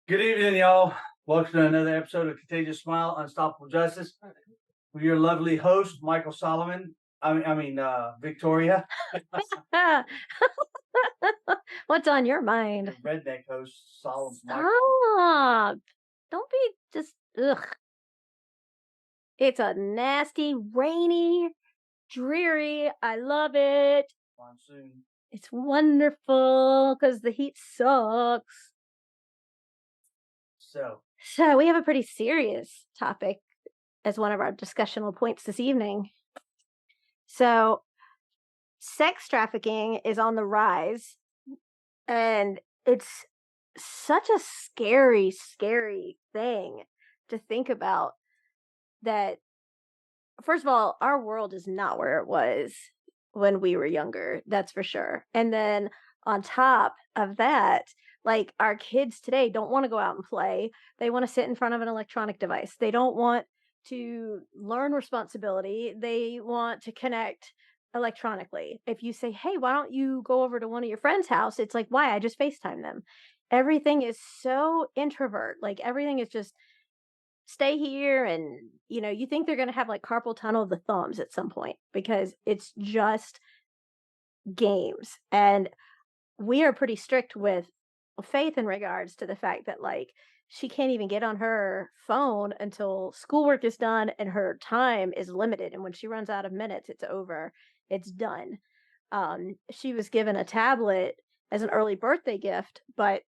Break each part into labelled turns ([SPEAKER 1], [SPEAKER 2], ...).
[SPEAKER 1] Good evening, y'all. Welcome to another episode of Contagious Smile, Unstoppable Justice. With your lovely host, Michael Solomon. Victoria.
[SPEAKER 2] What's on your mind?
[SPEAKER 1] Your redneck host, Solomon.
[SPEAKER 2] Stop. Don't be just, ugh. It's a nasty, rainy, dreary. I love it.
[SPEAKER 1] Monsoon.
[SPEAKER 2] It's wonderful because the heat sucks. So we have a pretty serious topic as one of our discussional points this evening. So sex trafficking is on the rise, and it's such a scary, scary thing to think about. That, first of all, our world is not where it was when we were younger, that's for sure. And then on top of that, like, our kids today don't want to go out and play. They want to sit in front of an electronic device. They don't want to learn responsibility. They want to connect electronically. If you say, hey, why don't you go over to one of your friends' house? It's like, why? I just FaceTime them. Everything is so introvert. Like, everything is just stay here, and you think they're going to have like carpal tunnel of the thumbs at some point because it's just games. And we are pretty strict with Faith in regards to the fact that, like, she can't even get on her phone until schoolwork is done, and her time is limited, and when she runs out of minutes, it's over. It's done. She was given a tablet as an early birthday gift, but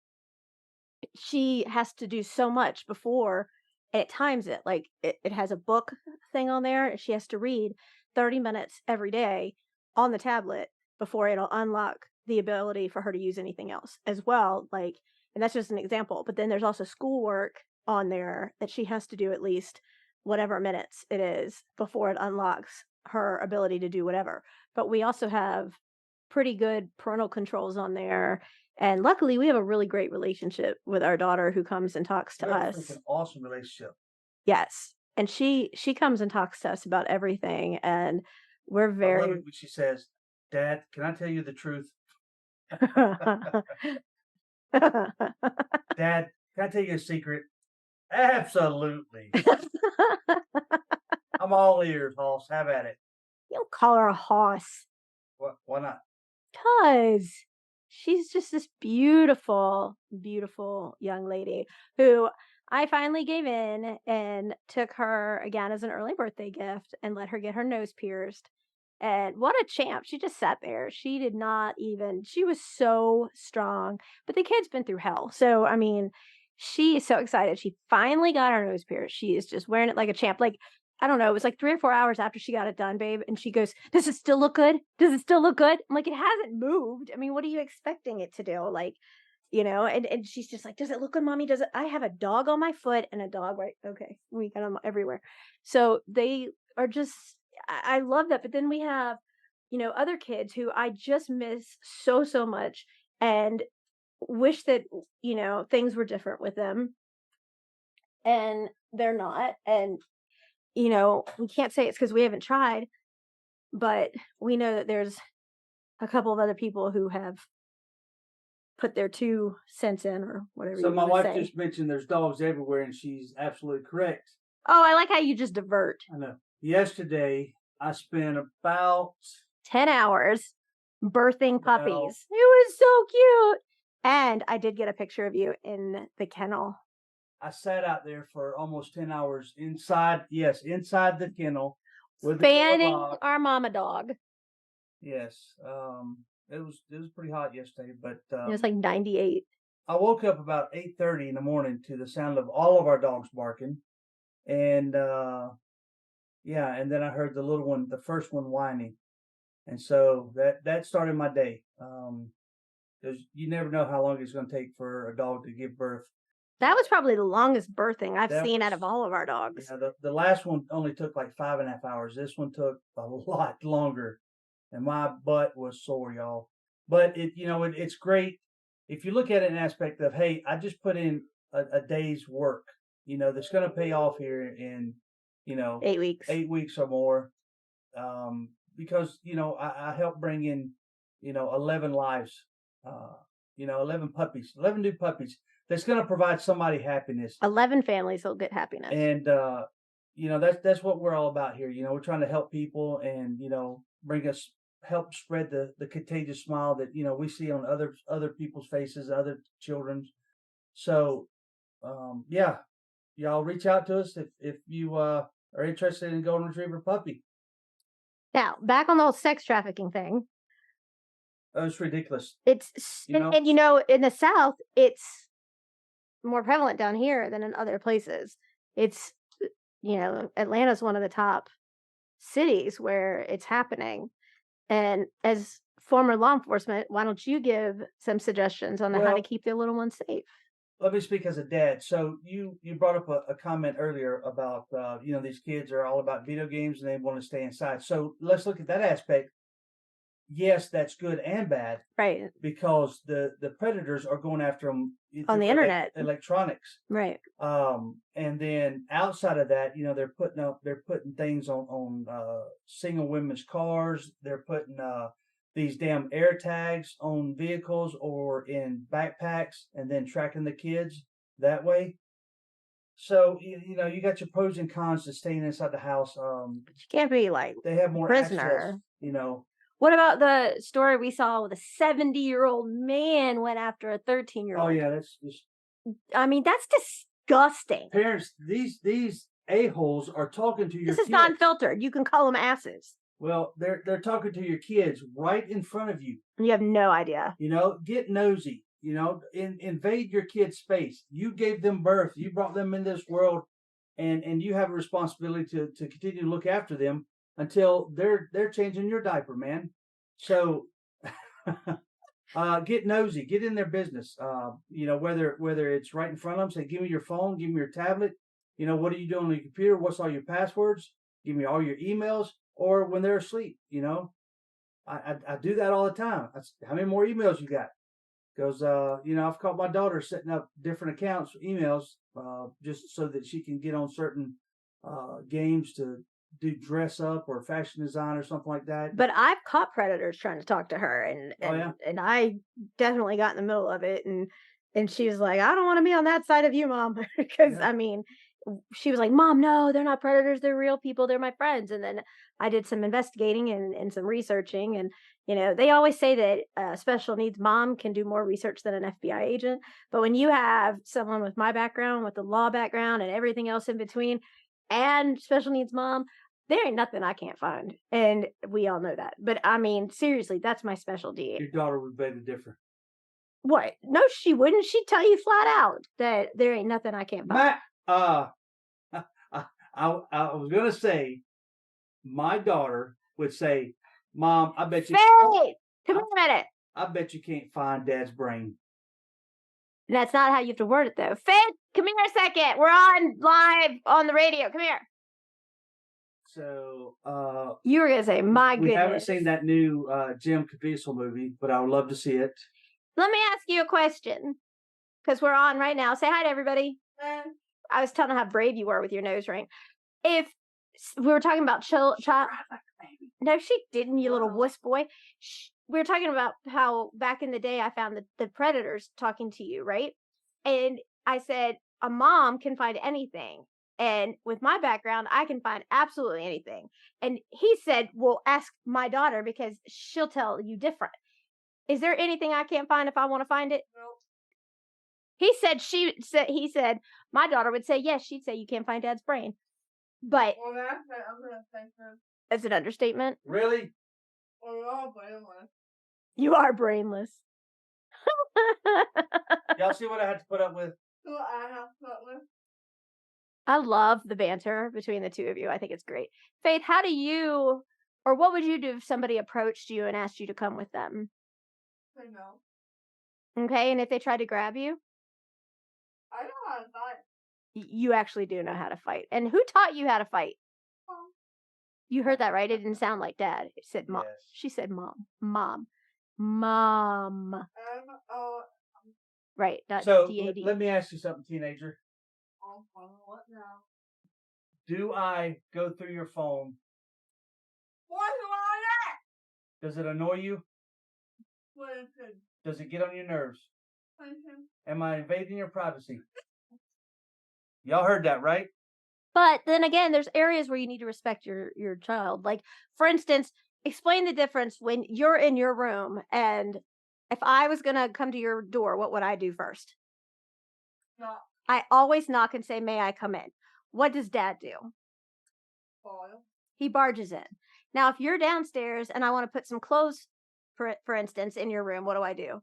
[SPEAKER 2] she has to do so much before, and it times it. Like, it has a book thing on there, and she has to read 30 minutes every day on the tablet before it'll unlock the ability for her to use anything else as well. Like, and that's just an example. But then there's also schoolwork on there that she has to do at least whatever minutes it is before it unlocks her ability to do whatever. But we also have pretty good parental controls on there, and luckily, we have a really great relationship with our daughter who comes and talks to us.
[SPEAKER 1] An awesome relationship.
[SPEAKER 2] Yes, and she comes and talks to us about everything, and we're
[SPEAKER 1] I love
[SPEAKER 2] very.
[SPEAKER 1] it when she says, "Dad, can I tell you the truth?" Dad, can I tell you a secret? Absolutely. I'm all ears, Hoss. Have at it.
[SPEAKER 2] You don't call her a hoss.
[SPEAKER 1] What? Why not?
[SPEAKER 2] Because she's just this beautiful, beautiful young lady who I finally gave in and took her again as an early birthday gift and let her get her nose pierced. And what a champ. She just sat there. She did not even, she was so strong. But the kid's been through hell. So, I mean, she is so excited. She finally got her nose pierced. She is just wearing it like a champ. Like, I don't know, it was like 3 or 4 hours after she got it done, babe, and she goes, "Does it still look good? Does it still look good?" I'm like, "It hasn't moved. I mean, what are you expecting it to do?" Like, and she's just like, "Does it look good, mommy? Does it?" I have a dog on my foot and a dog right. Okay, we got them everywhere. So they are just. I love that. But then we have, other kids who I just miss so so much, and wish that things were different with them, and they're not. And we can't say it's because we haven't tried, but we know that there's a couple of other people who have put their 2 cents in, or whatever
[SPEAKER 1] So
[SPEAKER 2] you
[SPEAKER 1] my
[SPEAKER 2] want to
[SPEAKER 1] wife
[SPEAKER 2] say.
[SPEAKER 1] just mentioned there's dogs everywhere, and she's absolutely correct.
[SPEAKER 2] Oh, I like how you just divert.
[SPEAKER 1] I know. Yesterday, I spent about
[SPEAKER 2] 10 hours birthing puppies. It was so cute. And I did get a picture of you in the kennel.
[SPEAKER 1] I sat out there for almost 10 hours inside the kennel with
[SPEAKER 2] fanning our mama dog.
[SPEAKER 1] Yes. It was pretty hot yesterday, but
[SPEAKER 2] it was like 98.
[SPEAKER 1] I woke up about 8:30 in the morning to the sound of all of our dogs barking, and and then I heard the little one, the first one, whining, and so that started my day. Because you never know how long it's going to take for a dog to give birth.
[SPEAKER 2] That was probably the longest birthing I've seen out of all of our dogs.
[SPEAKER 1] Yeah, the last one only took like 5.5 hours. This one took a lot longer, and my butt was sore, y'all. But it's great if you look at it in an aspect of, hey, I just put in a day's work, that's going to pay off here in
[SPEAKER 2] 8 weeks,
[SPEAKER 1] 8 weeks or more, because I help bring in 11 lives 11 puppies, 11 new puppies. That's going to provide somebody happiness.
[SPEAKER 2] 11 families will get happiness.
[SPEAKER 1] And that's what we're all about here. We're trying to help people and help spread the contagious smile that we see on other people's faces, other children's. So yeah, y'all reach out to us if you are interested in golden retriever puppy.
[SPEAKER 2] Now back on the whole sex trafficking thing.
[SPEAKER 1] Oh, it's ridiculous.
[SPEAKER 2] It's in the South, it's more prevalent down here than in other places. It's Atlanta's one of the top cities where it's happening. And as former law enforcement, why don't you give some suggestions on how to keep their little ones safe?
[SPEAKER 1] Let me speak as a dad. So you brought up a comment earlier about these kids are all about video games and they want to stay inside. So let's look at that aspect. Yes, that's good and bad,
[SPEAKER 2] right?
[SPEAKER 1] Because the predators are going after them
[SPEAKER 2] on the internet,
[SPEAKER 1] electronics,
[SPEAKER 2] right?
[SPEAKER 1] And then outside of that, they're putting things on single women's cars. They're putting these damn air tags on vehicles or in backpacks, and then tracking the kids that way. So you got your pros and cons to staying inside the house.
[SPEAKER 2] But you can't be like
[SPEAKER 1] they have more
[SPEAKER 2] prisoner.
[SPEAKER 1] Access,
[SPEAKER 2] What about the story we saw with a 70-year-old man went after a 13-year-old?
[SPEAKER 1] Oh yeah, that's just.
[SPEAKER 2] I mean, that's disgusting.
[SPEAKER 1] Parents, these a-holes are talking to your kids.
[SPEAKER 2] This is non-filtered. You can call them asses.
[SPEAKER 1] Well, they're talking to your kids right in front of you.
[SPEAKER 2] You have no idea.
[SPEAKER 1] Get nosy. Invade your kid's space. You gave them birth. You brought them in this world, and you have a responsibility to continue to look after them until they're changing your diaper, man. So get nosy, get in their business. Whether it's right in front of them, say, give me your phone, give me your tablet. What are you doing on your computer? What's all your passwords? Give me all your emails. Or when they're asleep, I do that all the time. How many more emails you got? Because I've caught my daughter setting up different accounts, emails, just so that she can get on certain games to do dress up or fashion design or something like that.
[SPEAKER 2] But I've caught predators trying to talk to her, and I definitely got in the middle of it, and she was like, I don't want to be on that side of you, Mom, because I mean, she was like, Mom, no, they're not predators, they're real people, they're my friends. And then I did some investigating and some researching, and they always say that a special needs mom can do more research than an FBI agent, but when you have someone with my background, with the law background and everything else in between, and special needs mom, there ain't nothing I can't find. And we all know that. But I mean, seriously, that's my specialty.
[SPEAKER 1] Your daughter would beg to differ.
[SPEAKER 2] What? No, she wouldn't. She'd tell you flat out that there ain't nothing I can't find.
[SPEAKER 1] I was going to say, my daughter would say, Mom, I bet you.
[SPEAKER 2] Faith, come here a minute.
[SPEAKER 1] I bet you can't find Dad's brain.
[SPEAKER 2] That's not how you have to word it, though. Faith, come here a second. We're on live on the radio. Come here.
[SPEAKER 1] So,
[SPEAKER 2] you were going to say, my goodness.
[SPEAKER 1] We haven't seen that new Jim Caviezel movie, but I would love to see it.
[SPEAKER 2] Let me ask you a question, because we're on right now. Say hi to everybody. I was telling how brave you were with your nose ring. If we were talking about child. No, she didn't, you little wuss boy. We were talking about how back in the day I found the predators talking to you, right? And I said, a mom can find anything. And with my background, I can find absolutely anything. And he said, well, ask my daughter because she'll tell you different. Is there anything I can't find if I want to find it? No. He said, my daughter would say, yes, she'd say you can't find Dad's brain. But well, that's an understatement. That's an understatement?
[SPEAKER 1] Really?
[SPEAKER 2] Well, you're all brainless. You are brainless.
[SPEAKER 1] Y'all see what I had to put up with?
[SPEAKER 2] What I have to put up with? I love the banter between the two of you. I think it's great. Faith, what would you do if somebody approached you and asked you to come with them? I know. Okay, and if they tried to grab you? I know how to fight. You actually do know how to fight. And who taught you how to fight? Mom. You heard that, right? It didn't sound like Dad. It said Mom. Yes. She said Mom. Mom. Right, not
[SPEAKER 1] so
[SPEAKER 2] D-A-D.
[SPEAKER 1] Let me ask you something, teenager.
[SPEAKER 2] What now?
[SPEAKER 1] Do I go through your phone?
[SPEAKER 2] What's wrong with that?
[SPEAKER 1] Does it annoy you? Does it get on your nerves? Am I invading your privacy? Y'all heard that, right?
[SPEAKER 2] But then again, there's areas where you need to respect your child. Like, for instance, explain the difference when you're in your room and if I was going to come to your door, what would I do first?
[SPEAKER 3] Knock.
[SPEAKER 2] I always knock and say, "May I come in?" What does Dad do?
[SPEAKER 3] File.
[SPEAKER 2] He barges in. Now, if you're downstairs and I want to put some clothes, for instance, in your room, what do?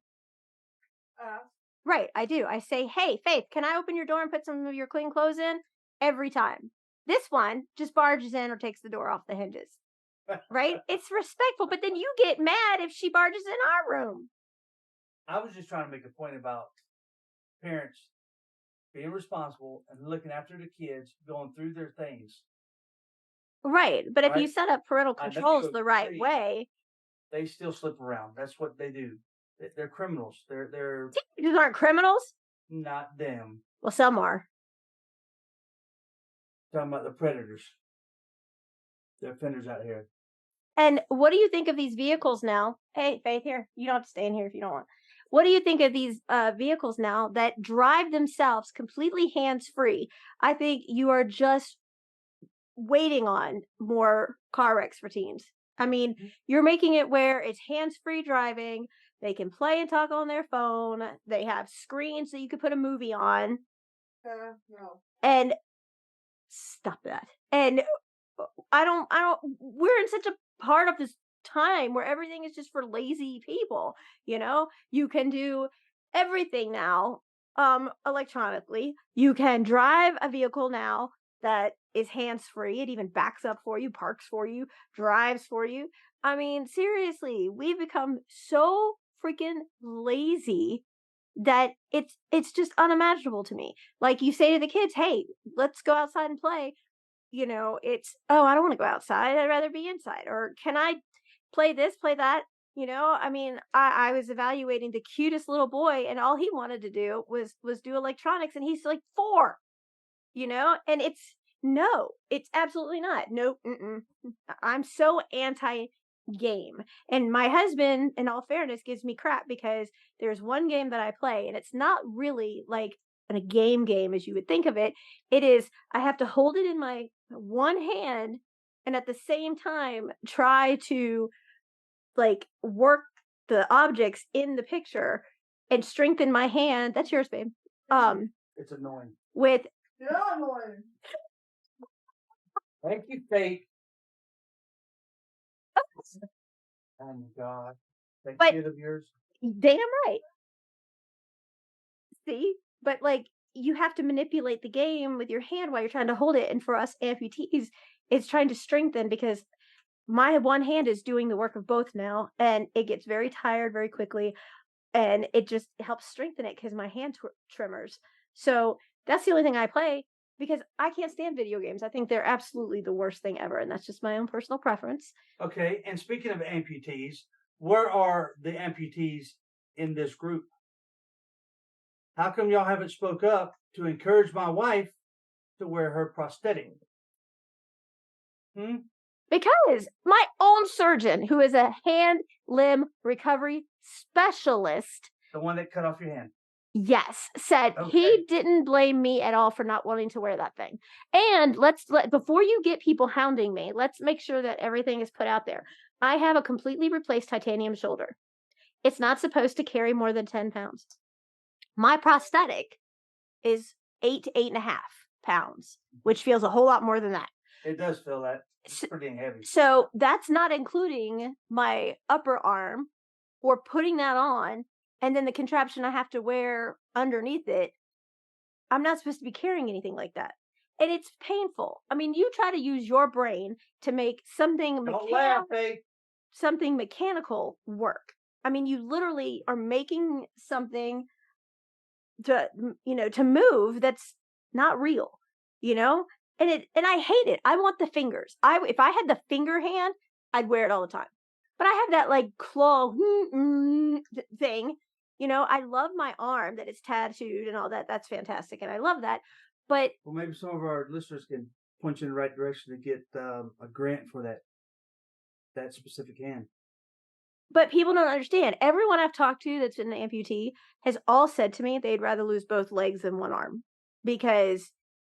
[SPEAKER 3] Ask.
[SPEAKER 2] Right, I do. I say, "Hey, Faith, can I open your door and put some of your clean clothes in?" Every time. This one just barges in or takes the door off the hinges. Right? It's respectful, but then you get mad if she barges in our room.
[SPEAKER 1] I was just trying to make a point about parents being responsible and looking after the kids, going through their things.
[SPEAKER 2] Right, but if you
[SPEAKER 1] Right?
[SPEAKER 2] set up parental
[SPEAKER 1] I know
[SPEAKER 2] controls
[SPEAKER 1] you
[SPEAKER 2] the right
[SPEAKER 1] agree.
[SPEAKER 2] way,
[SPEAKER 1] They still slip around. That's what they do. They're criminals. They're
[SPEAKER 2] teenagers aren't criminals.
[SPEAKER 1] not them.
[SPEAKER 2] Well, some are.
[SPEAKER 1] Talking about the predators. The offenders out here.
[SPEAKER 2] And what do you think of these vehicles now? Hey, Faith, here. You don't have to stay in here if you don't want. What do you think of these vehicles now that drive themselves completely hands-free? I think you are just waiting on more car wrecks for teens. I mean, you're making it where it's hands-free driving. They can play and talk on their phone. They have screens that you could put a movie on.
[SPEAKER 3] No.
[SPEAKER 2] And stop that. And I don't, we're in such a part of this time where everything is just for lazy people. You know, you can do everything now, electronically. You can drive a vehicle now that is hands-free. It even backs up for you, parks for you, drives for you. I mean, seriously, we've become so freaking lazy that it's just unimaginable to me. Like, you say to the kids, "Hey, let's go outside and play." You know, it's, "Oh, I don't want to go outside. I'd rather be inside." Or, "Can I play this, play that?" You know, I mean, I was evaluating the cutest little boy and all he wanted to do was do electronics, and he's like 4, you know, and it's absolutely not. No, I'm so anti game. And my husband, in all fairness, gives me crap because there's one game that I play and it's not really like a game as you would think of it. It is, I have to hold it in my one hand and at the same time try to like work the objects in the picture and strengthen my hand. That's yours, babe.
[SPEAKER 1] It's annoying.
[SPEAKER 2] With
[SPEAKER 3] You're annoying.
[SPEAKER 1] Thank you, Faith. Oh my God. That
[SPEAKER 2] But-
[SPEAKER 1] kid of yours.
[SPEAKER 2] damn right. See? But like, you have to manipulate the game with your hand while you're trying to hold it. And for us amputees, it's trying to strengthen because my one hand is doing the work of both now. And it gets very tired very quickly. And it just helps strengthen it because my hand tremors. So that's the only thing I play because I can't stand video games. I think they're absolutely the worst thing ever. And that's just my own personal preference.
[SPEAKER 1] Okay, and speaking of amputees, where are the amputees in this group? How come y'all haven't spoke up to encourage my wife to wear her prosthetic?
[SPEAKER 2] Because my own surgeon, who is a hand limb recovery specialist,
[SPEAKER 1] The one that cut off your hand.
[SPEAKER 2] yes, said
[SPEAKER 1] Okay.
[SPEAKER 2] he didn't blame me at all for not wanting to wear that thing. And before you get people hounding me, let's make sure that everything is put out there. I have a completely replaced titanium shoulder. It's not supposed to carry more than 10 pounds. My prosthetic is 8 to 8.5 pounds, which feels a whole lot more than that.
[SPEAKER 1] It does feel that. It's pretty heavy.
[SPEAKER 2] So that's not including my upper arm or putting that on and then the contraption I have to wear underneath it. I'm not supposed to be carrying anything like that. And it's painful. I mean, you try to use your brain to make something
[SPEAKER 1] Don't laugh, Faith.
[SPEAKER 2] something mechanical work. I mean, you literally are making something to move that's not real, and I hate it. I want the fingers. If I had the finger hand, I'd wear it all the time. But I have that like claw thing. I love my arm that is tattooed and all that. That's fantastic, and I love that. But
[SPEAKER 1] well, maybe some of our listeners can point you in the right direction to get a grant for that specific hand.
[SPEAKER 2] But people don't understand. Everyone I've talked to that's an amputee has all said to me they'd rather lose both legs than one arm because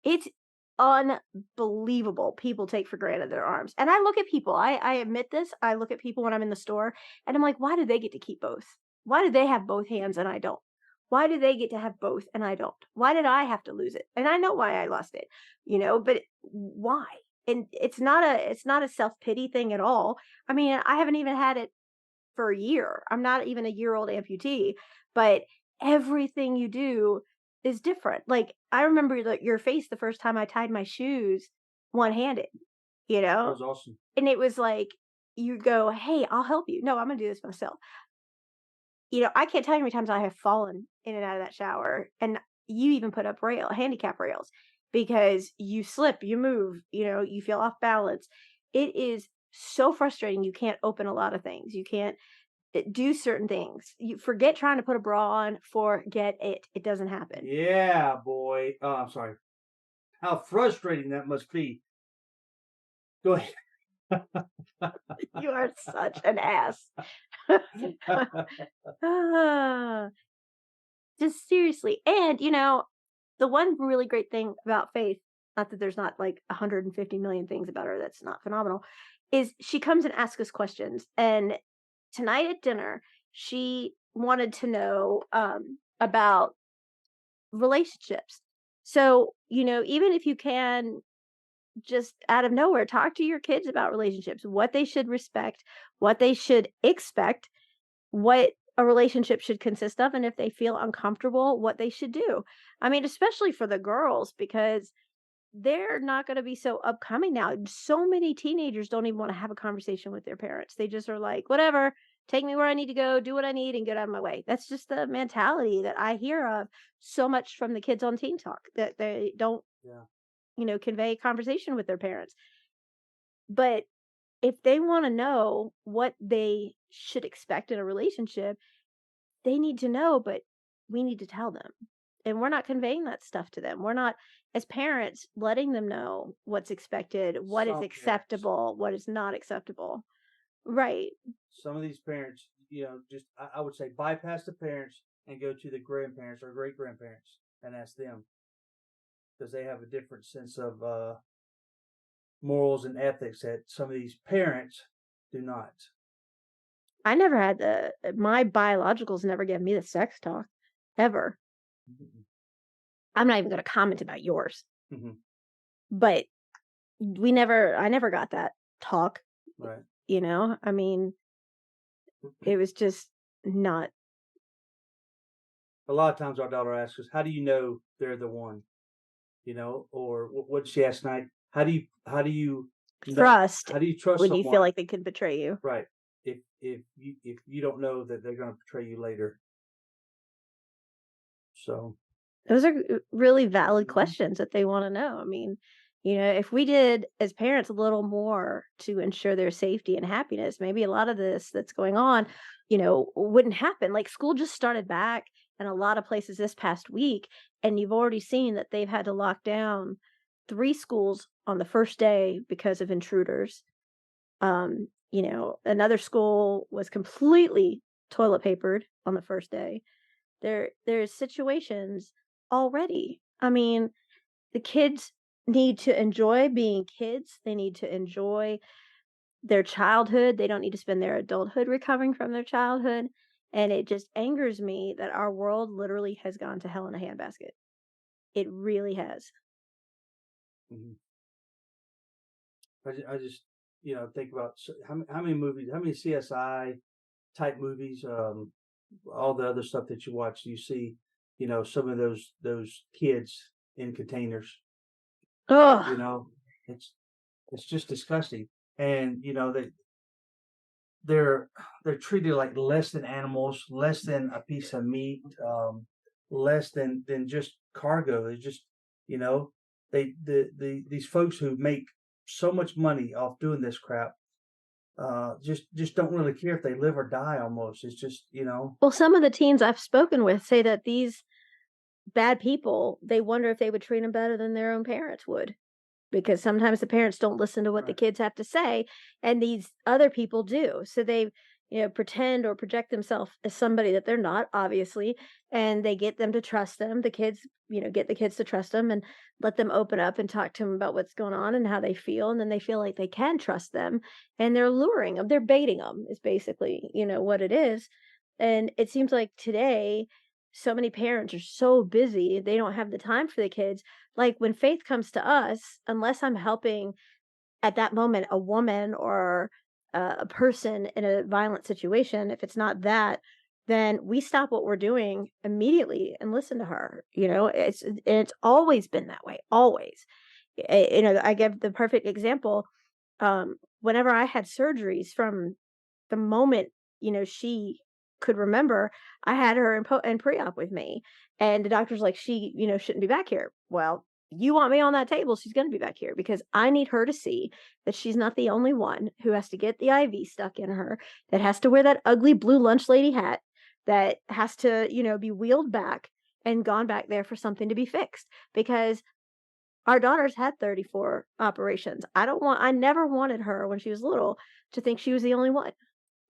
[SPEAKER 2] it's unbelievable. People take for granted their arms. And I look at people, I admit this. I look at people when I'm in the store and I'm like, why do they get to keep both? Why do they have both hands and I don't? Why do they get to have both and I don't? Why did I have to lose it? And I know why I lost it, but why? And it's not a self-pity thing at all. I mean, I haven't even had it for a year. I'm not even a year-old amputee, but everything you do is different. Like, I remember your face the first time I tied my shoes one-handed, you
[SPEAKER 1] That
[SPEAKER 2] know?
[SPEAKER 1] was awesome.
[SPEAKER 2] And it was like, you go, "Hey, I'll help you." "No, I'm gonna do this myself." I can't tell you how many times I have fallen in and out of that shower, and you even put up handicap rails because you slip, you move, you feel off balance. It is so frustrating. You can't open a lot of things. You can't do certain things. You forget trying to put a bra on, forget it. It doesn't happen.
[SPEAKER 1] Yeah, boy. Oh, I'm sorry. How frustrating that must be. Go ahead.
[SPEAKER 2] You are such an ass. Ah, just seriously. And, the one really great thing about Faith, not that there's not like 150 million things about her that's not phenomenal, is she comes and asks us questions. And tonight at dinner, she wanted to know about relationships. So, even if you can just out of nowhere talk to your kids about relationships, what they should respect, what they should expect, what a relationship should consist of, and if they feel uncomfortable, what they should do. I mean, especially for the girls, because they're not going to be so upcoming now. So many teenagers don't even want to have a conversation with their parents. They just are like, whatever, take me where I need to go, do what I need, and get out of my way. That's just the mentality that I hear of so much from the kids on Teen Talk, that they don't,
[SPEAKER 1] Yeah.
[SPEAKER 2] convey conversation with their parents. But if they want to know what they should expect in a relationship, they need to know, but we need to tell them. And we're not conveying that stuff to them. We're not, as parents, letting them know what's expected, what is
[SPEAKER 1] Some parents.
[SPEAKER 2] acceptable, what is not acceptable. Right.
[SPEAKER 1] Some of these parents, just I would say bypass the parents and go to the grandparents or great grandparents and ask them because they have a different sense of morals and ethics that some of these parents do not.
[SPEAKER 2] I never had my biologicals never gave me the sex talk, ever.
[SPEAKER 1] Mhm.
[SPEAKER 2] I'm not even going to comment about yours,
[SPEAKER 1] Mhm.
[SPEAKER 2] but I never got that talk,
[SPEAKER 1] Right.
[SPEAKER 2] I mean, it was just not.
[SPEAKER 1] A lot of times our daughter asks us, "How do you know they're the one?" Or what did she ask tonight? How do you
[SPEAKER 2] Trust
[SPEAKER 1] how do you trust
[SPEAKER 2] when you feel
[SPEAKER 1] someone?
[SPEAKER 2] like they could betray you.
[SPEAKER 1] Right. If you don't know that they're going to betray you later. So.
[SPEAKER 2] Those are really valid
[SPEAKER 1] Mhm.
[SPEAKER 2] questions that they want to know. I mean, if we did as parents a little more to ensure their safety and happiness, maybe a lot of this that's going on, wouldn't happen. Like, school just started back in a lot of places this past week, and you've already seen that they've had to lock down 3 schools on the first day because of intruders. Another school was completely toilet papered on the first day. There's situations already. I mean, the kids need to enjoy being kids. They need to enjoy their childhood. They don't need to spend their adulthood recovering from their childhood. And it just angers me that our world literally has gone to hell in a handbasket. It really has.
[SPEAKER 1] Mhm. I just think about how many movies, how many CSI type movies, all the other stuff that you watch. You see, some of those kids in containers. You
[SPEAKER 2] Oh,
[SPEAKER 1] know, it's it's just disgusting, and they're they're treated like less than animals, less than a piece of meat, less than just cargo. It's just you know these folks who make so much money off doing this crap just don't really care if they live or die. Almost, it's just
[SPEAKER 2] well, some of the teens I've spoken with say that these bad people, they wonder if they would treat them better than their own parents would. Because sometimes the parents don't listen to what the
[SPEAKER 1] right.
[SPEAKER 2] kids have to say, and these other people do. So pretend or project themselves as somebody that they're not, obviously, and they get them to trust them. The kids, get the kids to trust them and let them open up and talk to them about what's going on and how they feel, and then they feel like they can trust them, and they're luring them, they're baiting them, is basically, what it is. And it seems like today, so many parents are so busy, they don't have the time for the kids. Like when Faith comes to us, unless I'm helping at that moment a woman or a person in a violent situation, if it's not that, then we stop what we're doing immediately and listen to her. It's always been that way, always. I give the perfect example. Whenever I had surgeries, from the moment, she could remember, I had her in pre-op with me, and the doctor's like, she, shouldn't be back here. Well, you want me on that table, she's going to be back here because I need her to see that she's not the only one who has to get the IV stuck in her, that has to wear that ugly blue lunch lady hat, that has to, be wheeled back and gone back there for something to be fixed, because our daughter's had 34 operations. I never wanted her when she was little to think she was the only one.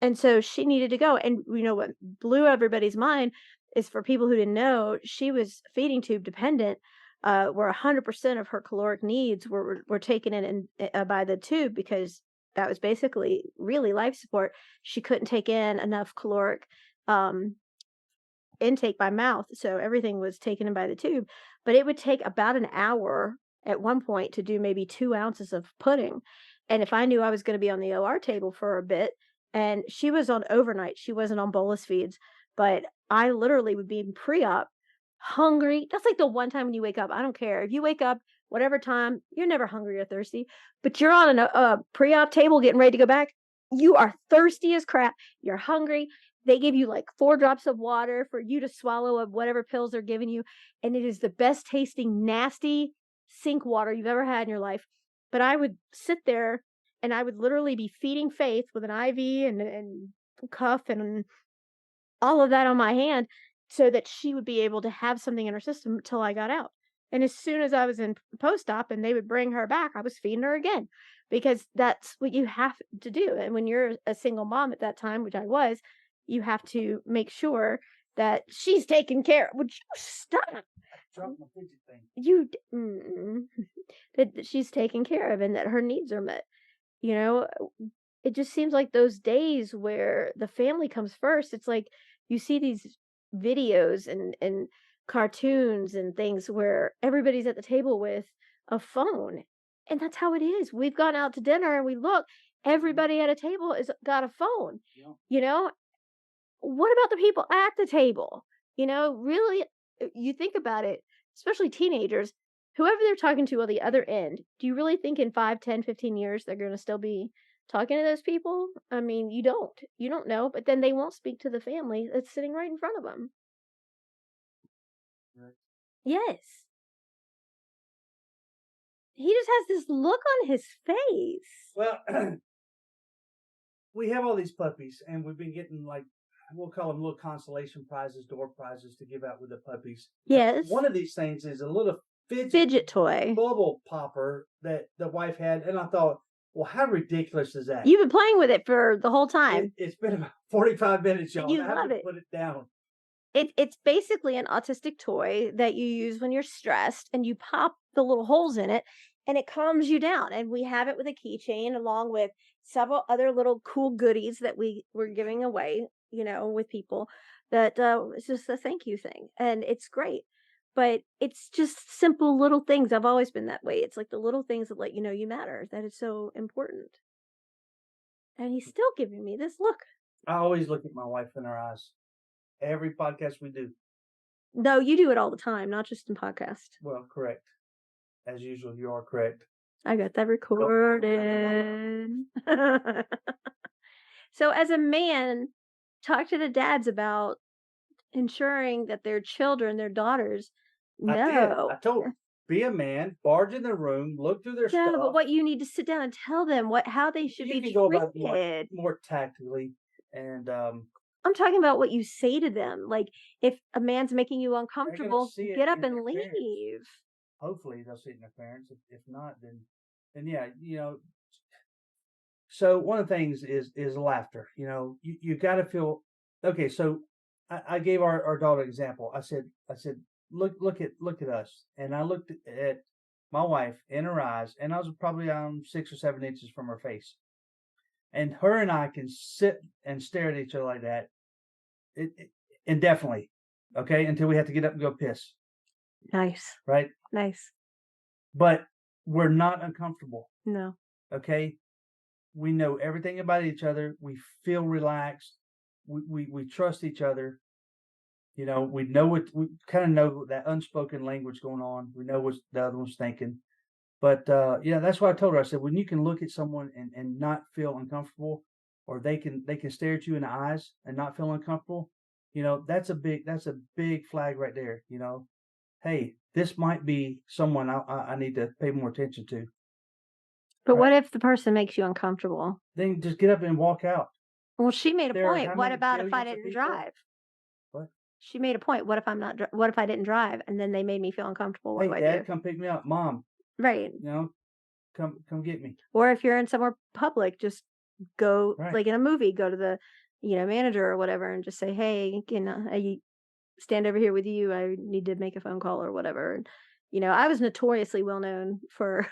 [SPEAKER 2] And so she needed to go. And what blew everybody's mind is, for people who didn't know, she was feeding tube dependent, where 100% of her caloric needs were taken in by the tube, because that was basically really life support. She couldn't take in enough caloric um, intake by mouth, so everything was taken in by the tube. But it would take about an hour at one point to do maybe 2 ounces of pudding. And if I knew I was going to be on the OR table for a bit, and she was on overnight, she wasn't on bolus feeds, but I literally would be in pre-op, hungry. That's like the one time when you wake up. I don't care if you wake up whatever time, you're never hungry or thirsty, but you're on a pre-op table getting ready to go back. You are thirsty as crap. You're hungry. They give you like 4 drops of water for you to swallow of whatever pills they're giving you. And it is the best tasting, nasty sink water you've ever had in your life. But I would sit there and I would literally be feeding Faith with an IV and cuff and all of that on my hand, so that she would be able to have something in her system till I got out. And as soon as I was in post-op and they would bring her back, I was feeding her again, because that's what you have to do. And when you're a single mom at that time, which I was, you have to make sure that she's taken care of. Would you stop?
[SPEAKER 1] Drop my fidget thing.
[SPEAKER 2] That she's taken care of and that her needs are met. You know, it just seems like those days where the family comes first, it's like you see these videos and cartoons and things where everybody's at the table with a phone. And that's how it is. We've gone out to dinner and we look, everybody at a table is got a phone.
[SPEAKER 1] Yeah.
[SPEAKER 2] You know, what about the people at the table? Really, you think about it, especially teenagers, whoever they're talking to on the other end, do you really think in 5, 10, 15 years they're going to still be talking to those people? I mean, you don't know, but then they won't speak to the family that's sitting right in front of them.
[SPEAKER 1] Right.
[SPEAKER 2] Yes. He just has this look on his face.
[SPEAKER 1] Well, we have all these puppies, and we've been getting, like, we'll call them little consolation prizes, door prizes to give out with the puppies.
[SPEAKER 2] Yes.
[SPEAKER 1] One of these things is a little
[SPEAKER 2] Fidget toy.
[SPEAKER 1] bubble popper that the wife had, and I thought, well, how ridiculous is that?
[SPEAKER 2] You've been playing with it for the whole time.
[SPEAKER 1] It's been about 45 minutes, y'all.
[SPEAKER 2] You
[SPEAKER 1] I
[SPEAKER 2] love
[SPEAKER 1] haven't
[SPEAKER 2] it.
[SPEAKER 1] put it down.
[SPEAKER 2] It's basically an autistic toy that you use when you're stressed, and you pop the little holes in it and it calms you down. And we have it with a keychain along with several other little cool goodies that we're giving away, with people, that it's just a thank you thing. And it's great. But it's just simple little things. I've always been that way. It's like the little things that let you know you matter, that is so important. And he's still giving me this look.
[SPEAKER 1] I always look at my wife in her eyes. Every podcast we do.
[SPEAKER 2] No, you do it all the time, not just in podcast.
[SPEAKER 1] Well, correct. As usual, you are correct.
[SPEAKER 2] I got that recorded. So as a man, talk to the dads about ensuring that their children, their daughters,
[SPEAKER 1] I did.
[SPEAKER 2] know.
[SPEAKER 1] I told them, be a man, barge in the room, look through their
[SPEAKER 2] Yeah,
[SPEAKER 1] stuff.
[SPEAKER 2] but what you need to sit down and tell them how they should
[SPEAKER 1] You
[SPEAKER 2] be
[SPEAKER 1] can go about it
[SPEAKER 2] treated.
[SPEAKER 1] more tactically. And
[SPEAKER 2] I'm talking about what you say to them. Like, if a man's making you
[SPEAKER 1] they're going
[SPEAKER 2] uncomfortable,
[SPEAKER 1] to see it
[SPEAKER 2] get up
[SPEAKER 1] in
[SPEAKER 2] and
[SPEAKER 1] their parents.
[SPEAKER 2] leave.
[SPEAKER 1] Hopefully they'll see it in their parents. If not, then yeah, So one of the things is laughter. You know, you got to feel okay. So I gave our daughter an example. I said, look at us, and I looked at my wife in her eyes, and I was probably 6 or 7 inches from her face, and her and I can sit and stare at each other like that, it indefinitely, okay, until we have to get up and go piss,
[SPEAKER 2] Nice.
[SPEAKER 1] right?
[SPEAKER 2] Nice.
[SPEAKER 1] But we're not uncomfortable,
[SPEAKER 2] No.
[SPEAKER 1] okay? We know everything about each other. We feel relaxed. We trust each other. You know, we kind of know that unspoken language going on. We know what the other one's thinking. But yeah, that's why I told her. I said, when you can look at someone and not feel uncomfortable, or they can stare at you in the eyes and not feel uncomfortable, you know, that's a big flag right there. You know, hey, this might be someone I need to pay more attention to.
[SPEAKER 2] But
[SPEAKER 1] Right?
[SPEAKER 2] what if the person makes you uncomfortable?
[SPEAKER 1] Then just get up and walk out.
[SPEAKER 2] Well, she made a
[SPEAKER 1] There are
[SPEAKER 2] point.
[SPEAKER 1] how
[SPEAKER 2] What
[SPEAKER 1] many
[SPEAKER 2] about if I
[SPEAKER 1] billions of
[SPEAKER 2] didn't
[SPEAKER 1] people?
[SPEAKER 2] drive?
[SPEAKER 1] What?
[SPEAKER 2] She made a point. What if I'm not? What if I didn't drive and then they made me feel uncomfortable? What
[SPEAKER 1] Hey,
[SPEAKER 2] do I
[SPEAKER 1] Dad,
[SPEAKER 2] do?
[SPEAKER 1] come pick me up. Mom,
[SPEAKER 2] Right.
[SPEAKER 1] you know, come get me.
[SPEAKER 2] Or if you're in somewhere public, just go
[SPEAKER 1] Right.
[SPEAKER 2] like in a movie, go to the manager or whatever, and just say, "Hey, can I stand over here with you? I need to make a phone call or whatever." And, I was notoriously well known for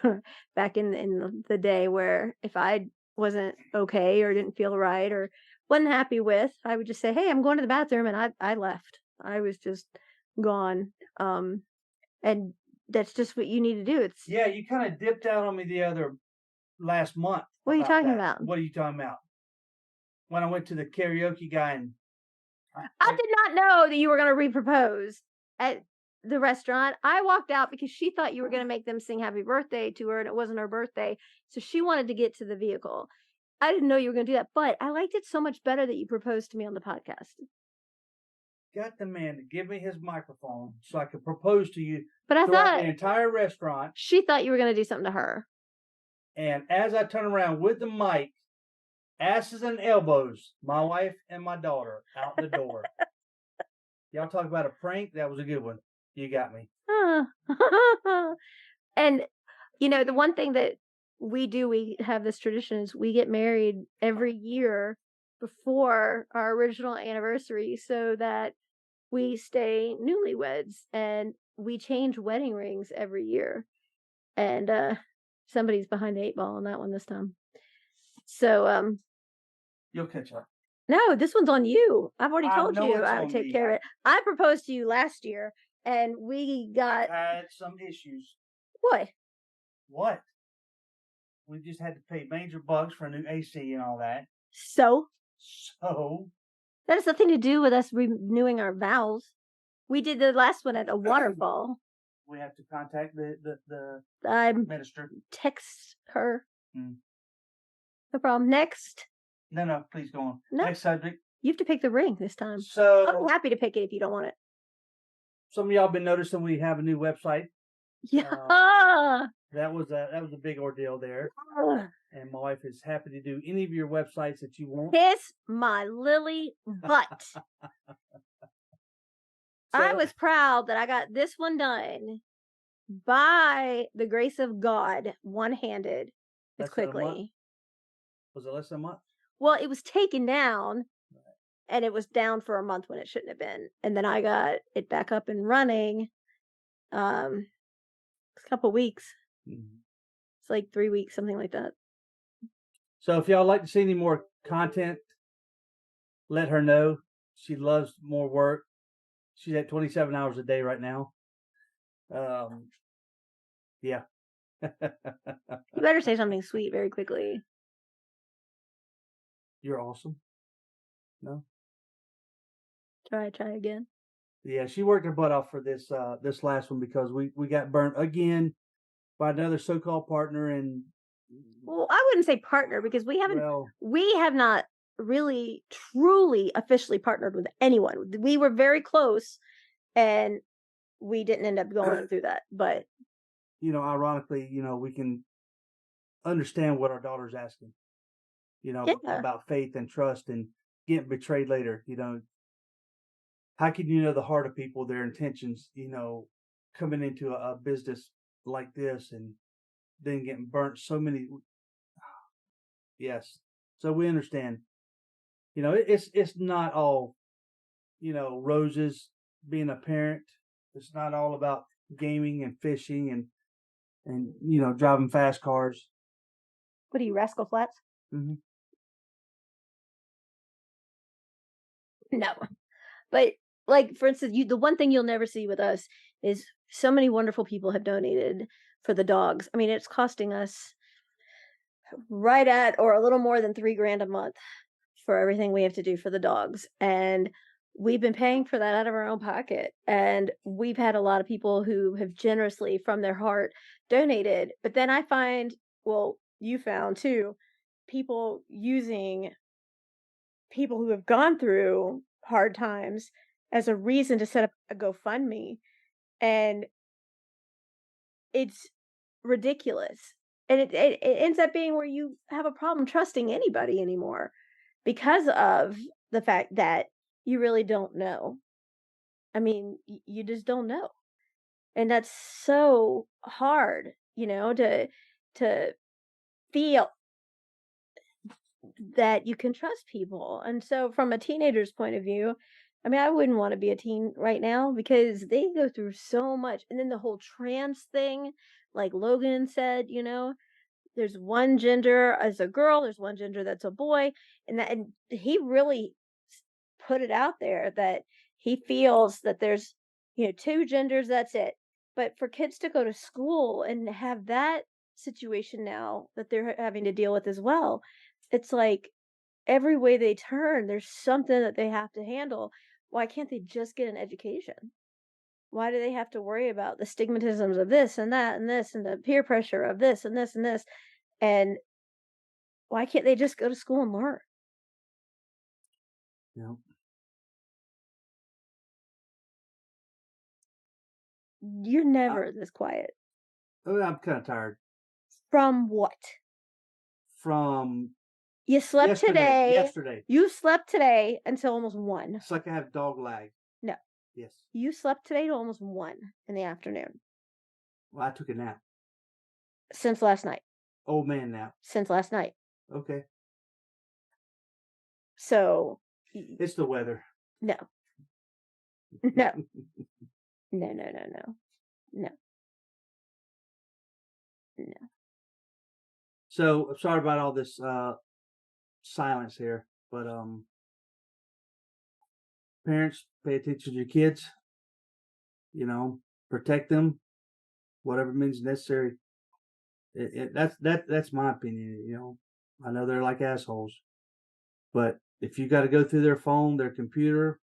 [SPEAKER 2] back in the day where if I wasn't okay or didn't feel right or wasn't happy with, I would just say, "Hey, I'm going to the bathroom," and I left. I was just gone. And that's just what you need to do. It's
[SPEAKER 1] Yeah, you kind of dipped out on me the other last month
[SPEAKER 2] what are you
[SPEAKER 1] about
[SPEAKER 2] talking
[SPEAKER 1] that.
[SPEAKER 2] about?
[SPEAKER 1] What are you talking about? When I went to the karaoke guy and
[SPEAKER 2] I did not know that you were going to repropose at the restaurant. I walked out because she thought you were going to make them sing happy birthday to her and it wasn't her birthday. So she wanted to get to the vehicle. I didn't know you were going to do that, but I liked it so much better that you proposed to me on the podcast.
[SPEAKER 1] got the man to give me his microphone so I could propose to you
[SPEAKER 2] But I
[SPEAKER 1] throughout
[SPEAKER 2] thought
[SPEAKER 1] the entire restaurant.
[SPEAKER 2] she thought you were going to do something to her.
[SPEAKER 1] And as I turn around with the mic, asses and elbows, my wife and my daughter out the door. Y'all talk about a prank? That was a good one. You got me.
[SPEAKER 2] And, the one thing that we do, we have this tradition is we get married every year before our original anniversary so that we stay newlyweds and we change wedding rings every year. And somebody's behind the 8 ball on that one this time. So
[SPEAKER 1] You'll catch up.
[SPEAKER 2] no, this one's on you. I've already
[SPEAKER 1] I
[SPEAKER 2] told
[SPEAKER 1] know
[SPEAKER 2] you
[SPEAKER 1] it's
[SPEAKER 2] I would
[SPEAKER 1] on
[SPEAKER 2] take
[SPEAKER 1] me.
[SPEAKER 2] care of it. I proposed to you last year and we got
[SPEAKER 1] Had some issues.
[SPEAKER 2] what?
[SPEAKER 1] What? We just had to pay major bucks for a new AC and all that.
[SPEAKER 2] So
[SPEAKER 1] So
[SPEAKER 2] that has nothing to do with us renewing our vows. We did the last one at a waterfall.
[SPEAKER 1] we have to contact the
[SPEAKER 2] I
[SPEAKER 1] minister.
[SPEAKER 2] text her.
[SPEAKER 1] Hmm.
[SPEAKER 2] No problem. Next.
[SPEAKER 1] No, please go on.
[SPEAKER 2] No.
[SPEAKER 1] Next subject.
[SPEAKER 2] You have to pick the ring this time. I'm
[SPEAKER 1] So
[SPEAKER 2] happy to pick it if you don't want it.
[SPEAKER 1] some of y'all been noticing we have a new website.
[SPEAKER 2] Yeah.
[SPEAKER 1] That was a big ordeal there. And my wife is happy to do any of your websites that you want.
[SPEAKER 2] Kiss my lily butt. I was proud that I got this one done by the grace of God, one-handed, as
[SPEAKER 1] Less than a month?
[SPEAKER 2] quickly.
[SPEAKER 1] Was it less than a month?
[SPEAKER 2] Well, it was taken down, and it was down for a month when it shouldn't have been. And then I got it back up and running. A couple weeks.
[SPEAKER 1] Mm-hmm.
[SPEAKER 2] It's like 3 weeks, something like that.
[SPEAKER 1] So if y'all like to see any more content, let her know. She loves more work. She's at 27 hours a day right now. Yeah.
[SPEAKER 2] You better say something sweet very quickly.
[SPEAKER 1] You're awesome. No?
[SPEAKER 2] Try again.
[SPEAKER 1] Yeah, she worked her butt off for this this last one because we got burnt again by another so-called partner. And
[SPEAKER 2] well, I wouldn't say partner because we have not really truly officially partnered with anyone. We were very close and we didn't end up going through that. But
[SPEAKER 1] ironically, we can understand what our daughter's asking. About faith and trust and getting betrayed later. How can you know the heart of people, their intentions, coming into a business like this and then getting burnt so many. Yes. So we understand. It's not all, roses being a parent. It's not all about gaming and fishing and driving fast cars.
[SPEAKER 2] What are you, Rascal Flats?
[SPEAKER 1] Hmm.
[SPEAKER 2] No. But like, for instance, the one thing you'll never see with us is so many wonderful people have donated for the dogs. I mean, it's costing us right at or a little more than $3,000 a month for everything we have to do for the dogs. And we've been paying for that out of our own pocket. And we've had a lot of people who have generously from their heart donated. But then I find, well, you found too, people using people who have gone through hard times as a reason to set up a GoFundMe. And it's ridiculous. And it ends up being where you have a problem trusting anybody anymore because of the fact that you really don't know. I mean, you just don't know. And that's so hard, to feel that you can trust people. And so from a teenager's point of view, I mean, I wouldn't want to be a teen right now because they go through so much. And then the whole trans thing, like Logan said, there's one gender as a girl, there's one gender that's a boy, and he really put it out there that he feels that there's two genders, that's it. But for kids to go to school and have that situation now that they're having to deal with as well, it's like every way they turn, there's something that they have to handle. Why can't they just get an education? Why do they have to worry about the stigmatisms of this and that and this and the peer pressure of this and this and this? And why can't they just go to school and learn?
[SPEAKER 1] Yeah.
[SPEAKER 2] You're never this quiet.
[SPEAKER 1] I'm kind of tired.
[SPEAKER 2] From what?
[SPEAKER 1] From
[SPEAKER 2] You slept today.
[SPEAKER 1] Yesterday.
[SPEAKER 2] You slept today until almost 1.
[SPEAKER 1] It's like I have dog lag.
[SPEAKER 2] No.
[SPEAKER 1] Yes.
[SPEAKER 2] You slept today till almost 1 in the afternoon.
[SPEAKER 1] Well, I took a nap.
[SPEAKER 2] Since last night.
[SPEAKER 1] Old man nap.
[SPEAKER 2] Since last night.
[SPEAKER 1] Okay.
[SPEAKER 2] So.
[SPEAKER 1] It's the weather.
[SPEAKER 2] No. No. No, no, no, no. No. No.
[SPEAKER 1] So I'm sorry about all this silence here, but parents, pay attention to your kids. Protect them, whatever means necessary. That's my opinion. I know they're like assholes, but if you got to go through their phone, their computer,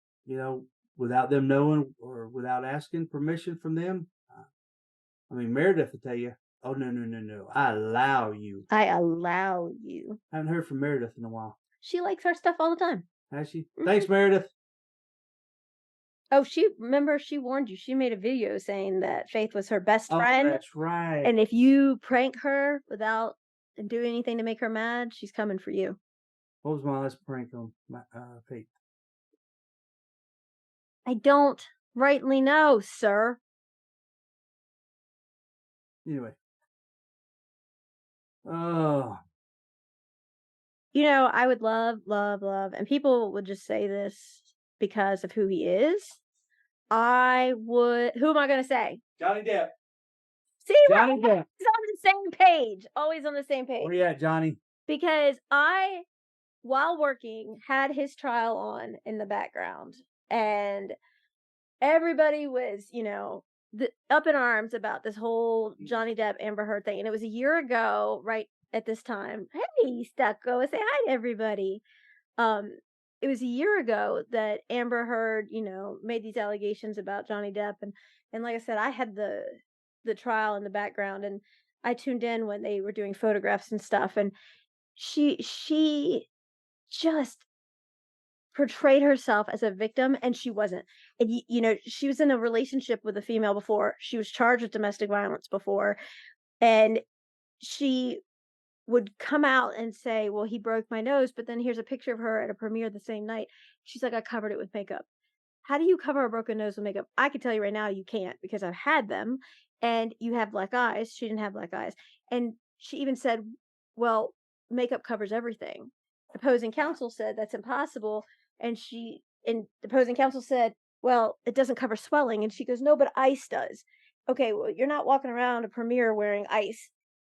[SPEAKER 1] without them knowing or without asking permission from them, I mean, Meredith will tell you, oh, no, I allow you.
[SPEAKER 2] I allow you.
[SPEAKER 1] I haven't heard from Meredith in a while.
[SPEAKER 2] She likes our stuff all the time.
[SPEAKER 1] Has she? Mm-hmm. Thanks, Meredith.
[SPEAKER 2] Oh, she warned you. She made a video saying that Faith was her best friend.
[SPEAKER 1] That's right.
[SPEAKER 2] And if you prank her without doing anything to make her mad, she's coming for you.
[SPEAKER 1] What was my last prank on Faith?
[SPEAKER 2] I don't rightly know, sir.
[SPEAKER 1] Anyway. Oh.
[SPEAKER 2] I would love, and people would just say this because of who he is. Who am I going to say?
[SPEAKER 1] Johnny Depp.
[SPEAKER 2] See, Johnny Depp. He's on the same page. Always on the same page.
[SPEAKER 1] Where you at, Johnny?
[SPEAKER 2] Because while working, had his trial on in the background. And everybody was, up in arms about this whole Johnny Depp Amber Heard thing. And it was a year ago, right at this time. Hey, Stucco, say hi to everybody. It was a year ago that Amber Heard, made these allegations about Johnny Depp. And like I said, I had the trial in the background, and I tuned in when they were doing photographs and stuff. And she just portrayed herself as a victim, and she wasn't. And she was in a relationship with a female before. She was charged with domestic violence before, and she would come out and say, well, he broke my nose, but then here's a picture of her at a premiere the same night. She's like, I covered it with makeup. How do you cover a broken nose with makeup? I can tell you right now, you can't, because I've had them. And you have black eyes. She didn't have black eyes. And she even said, well, makeup covers everything. The opposing counsel said that's impossible. And the opposing counsel said, well, it doesn't cover swelling. And she goes, no, but ice does. Okay, well, you're not walking around a premiere wearing ice.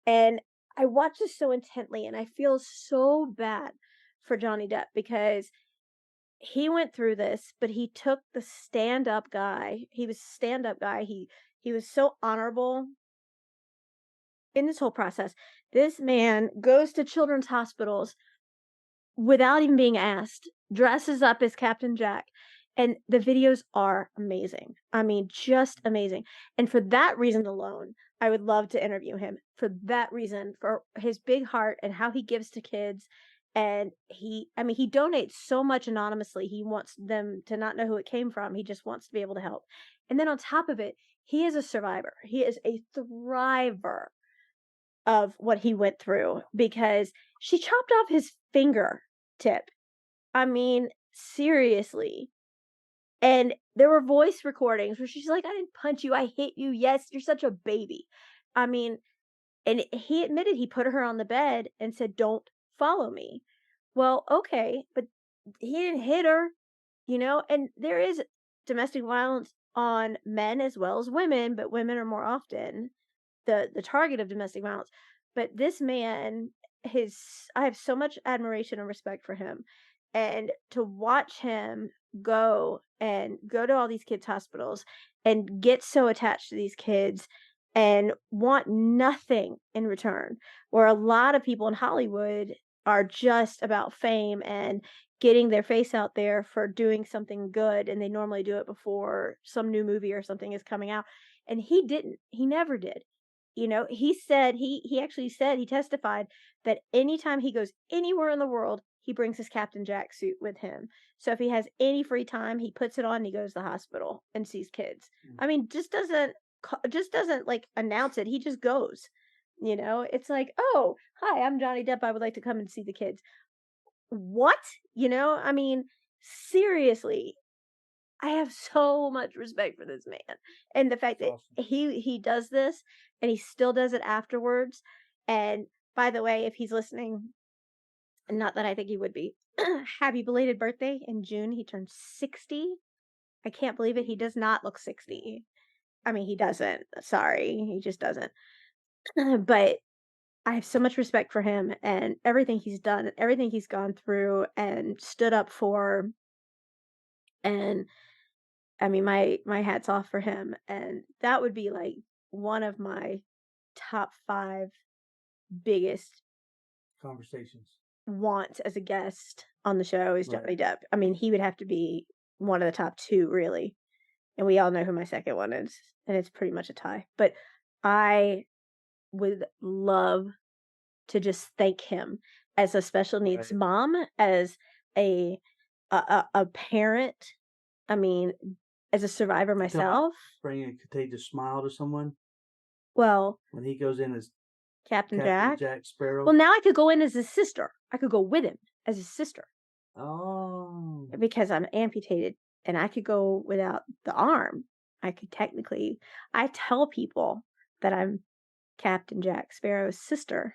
[SPEAKER 2] And I watched this so intently, and I feel so bad for Johnny Depp because he went through this, but he took the stand-up guy. He was a stand-up guy. He was so honorable in this whole process. This man goes to children's hospitals without even being asked, dresses up as Captain Jack, and the videos are amazing. I mean, just amazing. And for that reason alone, I would love to interview him. For that reason, for his big heart and how he gives to kids. And he donates so much anonymously. He wants them to not know who it came from. He just wants to be able to help. And then on top of it, he is a survivor. He is a thriver of what he went through because she chopped off his fingertip. I mean, seriously. And there were voice recordings where she's like, I didn't punch you. I hit you. Yes, you're such a baby. I mean, and he admitted he put her on the bed and said, don't follow me. Well, okay, but he didn't hit her, and there is domestic violence on men as well as women, but women are more often the target of domestic violence. But this man, I have so much admiration and respect for him. And to watch him go to all these kids' hospitals and get so attached to these kids and want nothing in return, where a lot of people in Hollywood are just about fame and getting their face out there for doing something good, and they normally do it before some new movie or something is coming out. And he didn't. He never did. He said he actually said he testified that anytime he goes anywhere in the world, he brings his Captain Jack suit with him. So if he has any free time, he puts it on and he goes to the hospital and sees kids. I mean, just doesn't like announce it. He just goes. It's like, oh, hi, I'm Johnny Depp. I would like to come and see the kids. What? I mean, seriously, I have so much respect for this man. And the fact that
[SPEAKER 1] Awesome.
[SPEAKER 2] he does this and he still does it afterwards. And by the way, if he's listening, not that I think he would be, happy belated birthday in June. He turned 60. I can't believe it. He does not look 60. I mean, he doesn't. Sorry. He just doesn't. But I have so much respect for him and everything he's done and everything he's gone through and stood up for. And I mean, my hat's off for him. And that would be like one of my top 5 biggest
[SPEAKER 1] Conversations.
[SPEAKER 2] wants as a guest on the show is
[SPEAKER 1] Right.
[SPEAKER 2] Johnny Depp. I mean, he would have to be one of the top 2, really. And we all know who my second one is, and it's pretty much a tie. But I would love to just thank him as a special needs
[SPEAKER 1] Right.
[SPEAKER 2] mom, as a parent. I mean, as a survivor
[SPEAKER 1] Talk about
[SPEAKER 2] myself.
[SPEAKER 1] bringing a contagious smile to someone
[SPEAKER 2] Well,
[SPEAKER 1] when he goes in as
[SPEAKER 2] Captain
[SPEAKER 1] Captain
[SPEAKER 2] Jack.
[SPEAKER 1] Jack Sparrow.
[SPEAKER 2] Well, now I could go in as his sister. I could go with him as his sister
[SPEAKER 1] Oh,
[SPEAKER 2] because I'm amputated and I could go without the arm. I tell people that I'm Captain Jack Sparrow's sister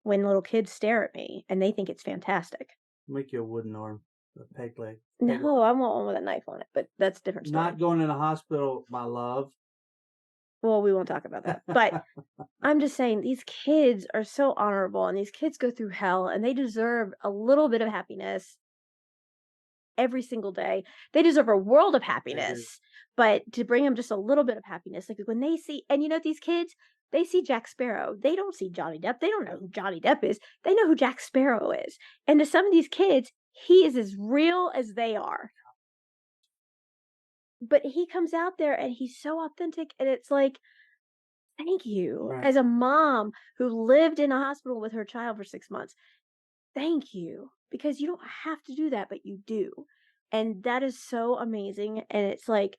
[SPEAKER 2] when little kids stare at me and they think it's fantastic.
[SPEAKER 1] make you a wooden arm, a peg leg.
[SPEAKER 2] No, I want one with a knife on it, but that's a different story.
[SPEAKER 1] Not going in a hospital, my love.
[SPEAKER 2] Well, we won't talk about that. But I'm just saying these kids are so honorable and these kids go through hell and they deserve a little bit of happiness every single day. They deserve a world of happiness, but to bring them just a little bit of happiness, like when they see, and these kids, they see Jack Sparrow. They don't see Johnny Depp. They don't know who Johnny Depp is. They know who Jack Sparrow is. And to some of these kids, he is as real as they are. But he comes out there and he's so authentic, and it's like, thank you.
[SPEAKER 1] Right.
[SPEAKER 2] As a mom who lived in a hospital with her child for 6 months, thank you. Because you don't have to do that, but you do. And that is so amazing. And it's like,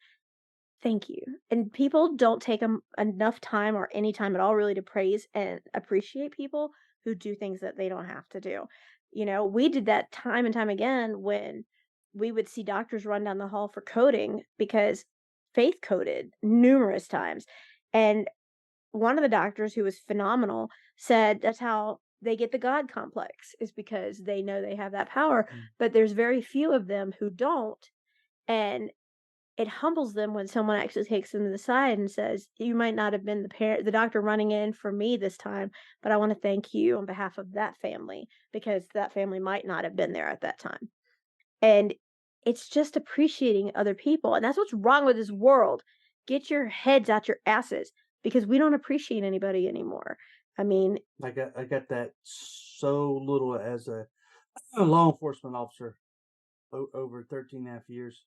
[SPEAKER 2] thank you. And people don't take enough time or any time at all really to praise and appreciate people who do things that they don't have to do. We did that time and time again when we would see doctors run down the hall for coding because Faith coded numerous times. And one of the doctors, who was phenomenal, said that's how they get the God complex, is because they know they have that power,
[SPEAKER 1] Mm.
[SPEAKER 2] but there's very few of them who don't. And it humbles them when someone actually takes them to the side and says, "You might not have been the doctor running in for me this time, but I want to thank you on behalf of that family because that family might not have been there at that time." And it's just appreciating other people, and that's what's wrong with this world. Get your heads out your asses because we don't appreciate anybody anymore. I mean,
[SPEAKER 1] I got that so little as a law enforcement officer over 13 and a half years.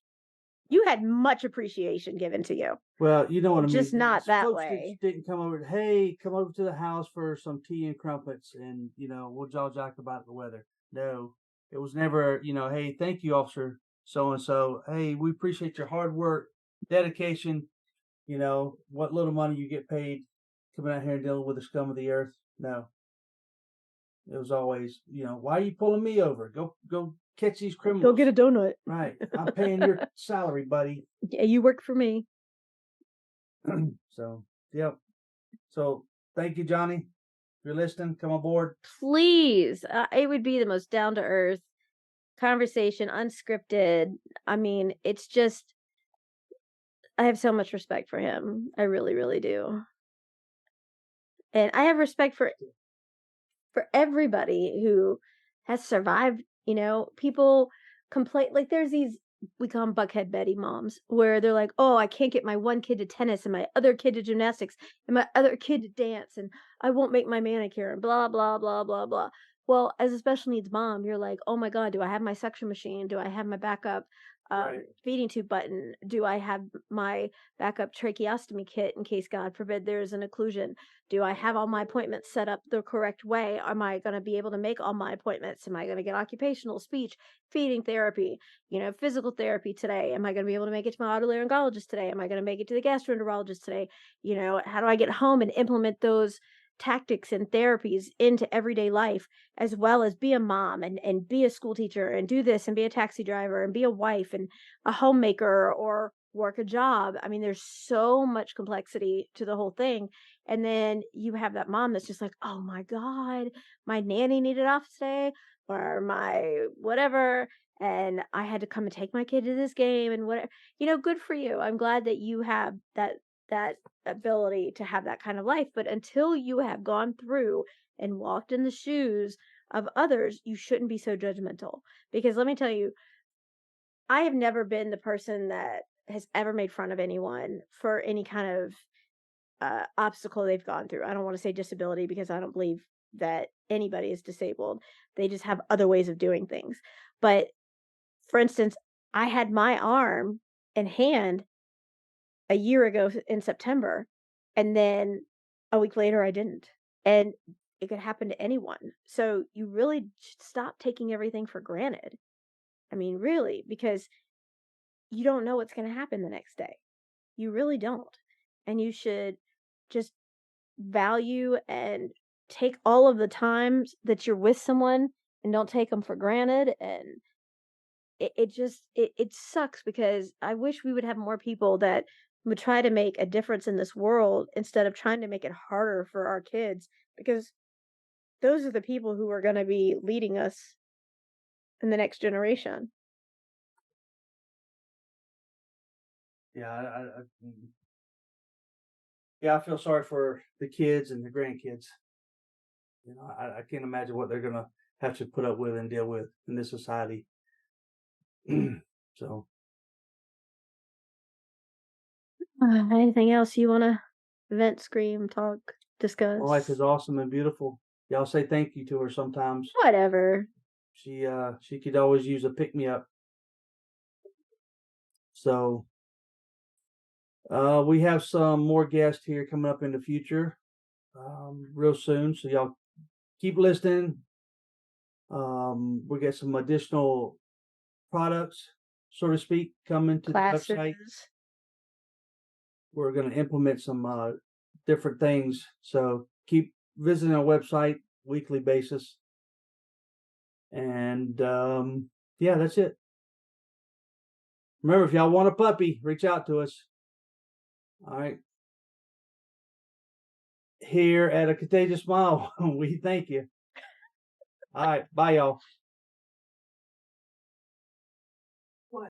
[SPEAKER 2] you had much appreciation given to you,
[SPEAKER 1] Well, you know what I mean.
[SPEAKER 2] just not
[SPEAKER 1] These
[SPEAKER 2] that
[SPEAKER 1] folks that
[SPEAKER 2] way.
[SPEAKER 1] didn't come over. Hey, come over to the house for some tea and crumpets, and we'll jaw jack about the weather. No, it was never. Hey, thank you, officer so and so. Hey, we appreciate your hard work, dedication. What little money you get paid coming out here and dealing with the scum of the earth. No, it was always, why are you pulling me over? Go catch these
[SPEAKER 2] Go
[SPEAKER 1] criminals.
[SPEAKER 2] get a donut.
[SPEAKER 1] Right. I'm paying your salary, buddy.
[SPEAKER 2] Yeah, you work for me.
[SPEAKER 1] So, yep. So, thank you, Johnny. If you're listening, come aboard.
[SPEAKER 2] Please, it would be the most down to earth conversation, unscripted. I mean, it's just, I have so much respect for him. I really, really do. And I have respect for everybody who has survived. People complain, like there's these, we call them Buckhead Betty moms, where they're like, "Oh, I can't get my one kid to tennis and my other kid to gymnastics and my other kid to dance and I won't make my manicure and blah blah blah blah blah." Well, as a special needs mom, you're like, "Oh my god, do I have my suction machine? Do I have my backup
[SPEAKER 1] Right.
[SPEAKER 2] feeding tube button? Do I have my backup tracheostomy kit in case, God forbid, there's an occlusion? Do I have all my appointments set up the correct way? Am I going to be able to make all my appointments? Am I going to get occupational, speech, feeding therapy, physical therapy today? Am I going to be able to make it to my otolaryngologist today? Am I going to make it to the gastroenterologist today? How do I get home and implement those tactics and therapies into everyday life, as well as be a mom and be a school teacher and do this and be a taxi driver and be a wife and a homemaker or work a job?" I mean, there's so much complexity to the whole thing. And then you have that mom that's just like, "Oh my God, my nanny needed off today or my whatever. And I had to come and take my kid to this game and whatever." Good for you. I'm glad that you have that ability to have that kind of life. But until you have gone through and walked in the shoes of others, you shouldn't be so judgmental. Because let me tell you, I have never been the person that has ever made fun of anyone for any kind of obstacle they've gone through. I don't want to say disability because I don't believe that anybody is disabled. They just have other ways of doing things. But for instance, I had my arm and hand a year ago in September, and then a week later I didn't. And it could happen to anyone. So you really should stop taking everything for granted. I mean, really, because you don't know what's going to happen the next day. You really don't. And you should just value and take all of the times that you're with someone and don't take them for granted. And it sucks because I wish we would have more people that would try to make a difference in this world instead of trying to make it harder for our kids, because those are the people who are going to be leading us in the next generation.
[SPEAKER 1] Yeah, yeah, I feel sorry for the kids and the grandkids. I can't imagine what they're gonna have to put up with and deal with in this society. So,
[SPEAKER 2] Anything else you want to vent, scream, talk, discuss?
[SPEAKER 1] my wife is awesome and beautiful. Y'all say thank you to her sometimes.
[SPEAKER 2] Whatever.
[SPEAKER 1] She could always use a pick me up. So, we have some more guests here coming up in the future, real soon. So y'all keep listening. We get some additional products, so to speak, coming to the website.
[SPEAKER 2] Classes.
[SPEAKER 1] We're going to implement some different things. So keep visiting our website weekly basis. And yeah, that's it. Remember, if y'all want a puppy, reach out to us. All right. Here at A Contagious Smile, we thank you. All right. Bye, y'all.